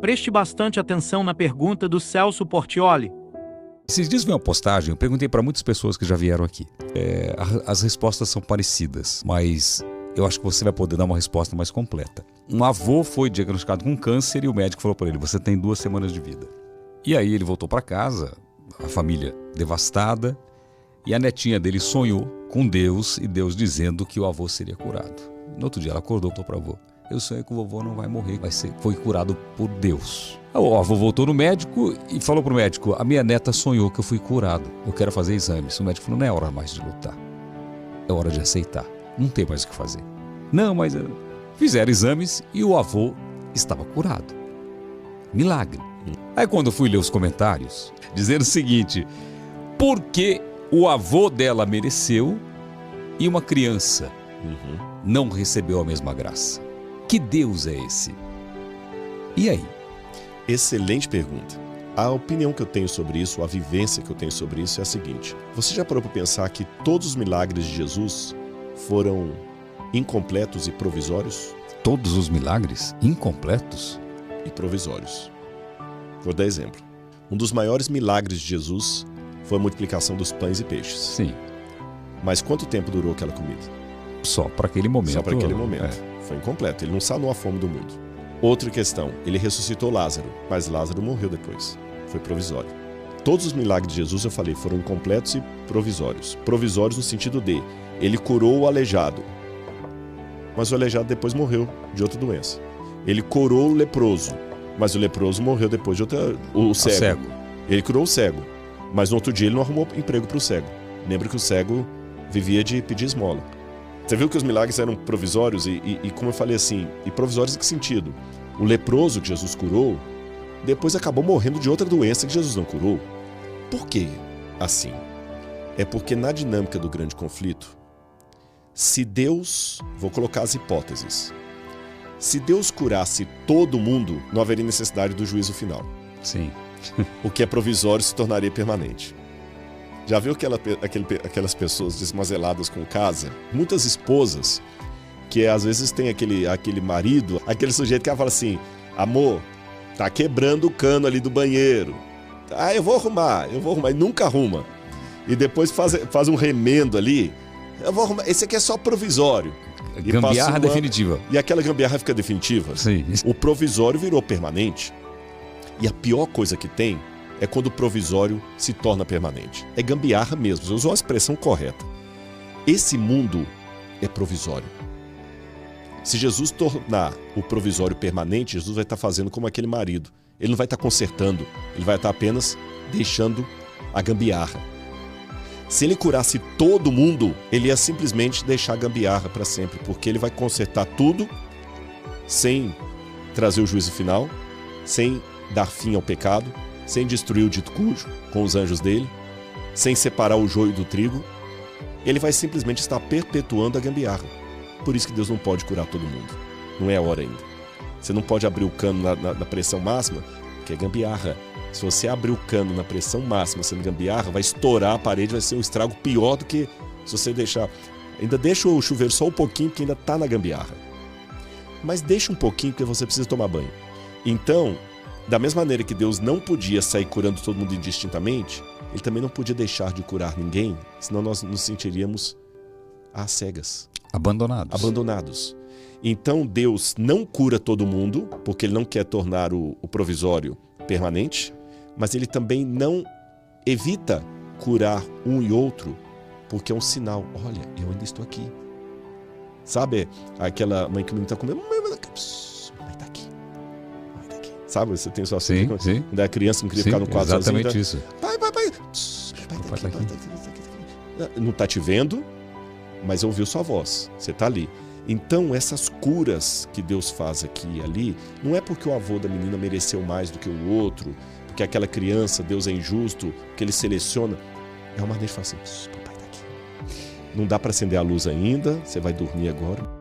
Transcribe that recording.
Preste bastante atenção na pergunta do Celso Portioli. Esses dias veio uma postagem, eu perguntei para muitas pessoas que já vieram aqui. As respostas são parecidas, mas eu acho que você vai poder dar uma resposta mais completa. Um avô foi diagnosticado com câncer e o médico falou para ele: você tem 2 semanas de vida. E aí ele voltou para casa, a família devastada, e a netinha dele sonhou com Deus e Deus dizendo que o avô seria curado. No outro dia ela acordou e falou para o avô: eu sonhei que o vovô não vai morrer, foi curado por Deus. O avô voltou no médico e falou pro médico: a minha neta sonhou que eu fui curado, eu quero fazer exames. O médico falou: não é hora mais de lutar, é hora de aceitar, não tem mais o que fazer. Não, mas fizeram exames e o avô estava curado. Milagre. Aí quando eu fui ler os comentários, dizendo o seguinte: por que o avô dela mereceu e uma criança não recebeu a mesma graça? Que Deus é esse? E aí? Excelente pergunta. A opinião que eu tenho sobre isso, a vivência que eu tenho sobre isso é a seguinte: você já parou para pensar que todos os milagres de Jesus foram incompletos e provisórios? Todos os milagres incompletos e provisórios. Vou dar exemplo. Um dos maiores milagres de Jesus foi a multiplicação dos pães e peixes. Sim. Mas quanto tempo durou aquela comida? Só para aquele momento. Só para aquele momento. Foi incompleto. Ele não sanou a fome do mundo. Outra questão. Ele ressuscitou Lázaro, mas Lázaro morreu depois. Foi provisório. Todos os milagres de Jesus, eu falei, foram incompletos e provisórios. Provisórios no sentido de ele curou o aleijado, mas o aleijado depois morreu de outra doença. Ele curou o leproso, mas o leproso morreu depois de outra... O cego. Ele curou o cego, mas no outro dia ele não arrumou emprego para o cego. Lembra que o cego vivia de pedir esmola. Você viu que os milagres eram provisórios e como eu falei assim, e provisórios em que sentido? O leproso que Jesus curou, depois acabou morrendo de outra doença que Jesus não curou. Por que assim? É porque na dinâmica do grande conflito, se Deus, vou colocar as hipóteses, se Deus curasse todo mundo, não haveria necessidade do juízo final. Sim. O que é provisório se tornaria permanente. Já viu aquelas pessoas desmazeladas com casa? Muitas esposas que às vezes tem aquele marido, aquele sujeito que fala assim: amor, tá quebrando o cano ali do banheiro. Ah, eu vou arrumar, e nunca arruma. E depois faz um remendo ali. Eu vou arrumar, esse aqui é só provisório. Gambiarra definitiva. E aquela gambiarra fica definitiva. Sim. O provisório virou permanente. E a pior coisa que tem é quando o provisório se torna permanente. É gambiarra mesmo, você usou a expressão correta. Esse mundo é provisório. Se Jesus tornar o provisório permanente, Jesus vai estar fazendo como aquele marido. Ele não vai estar consertando, ele vai estar apenas deixando a gambiarra. Se ele curasse todo mundo, ele ia simplesmente deixar a gambiarra para sempre, porque ele vai consertar tudo sem trazer o juízo final, sem dar fim ao pecado, sem destruir o dito cujo com os anjos dele, sem separar o joio do trigo. Ele vai simplesmente estar perpetuando a gambiarra. Por isso que Deus não pode curar todo mundo. Não é a hora ainda. Você não pode abrir o cano na pressão máxima, porque é gambiarra. Se você abrir o cano na pressão máxima sendo gambiarra, vai estourar a parede, vai ser um estrago pior do que se você deixar... Ainda deixa o chuveiro só um pouquinho, porque ainda está na gambiarra. Mas deixa um pouquinho, porque você precisa tomar banho. Então, da mesma maneira que Deus não podia sair curando todo mundo indistintamente, Ele também não podia deixar de curar ninguém, senão nós nos sentiríamos às cegas. Abandonados. Então Deus não cura todo mundo, porque Ele não quer tornar o provisório permanente, mas Ele também não evita curar um e outro, porque é um sinal. Olha, eu ainda estou aqui. Sabe aquela mãe que o menino está comendo? Mamãe está aqui. Sabe, você tem sua sim. Quando é criança, não queria ficar no quarto sozinho. Exatamente isso. Pai tá aqui. Não está te vendo, mas ouviu sua voz. Você está ali. Então, essas curas que Deus faz aqui e ali, não é porque o avô da menina mereceu mais do que o outro, porque aquela criança, Deus é injusto, que Ele seleciona. É uma maneira de falar assim: papai está aqui. Não dá para acender a luz ainda, você vai dormir agora.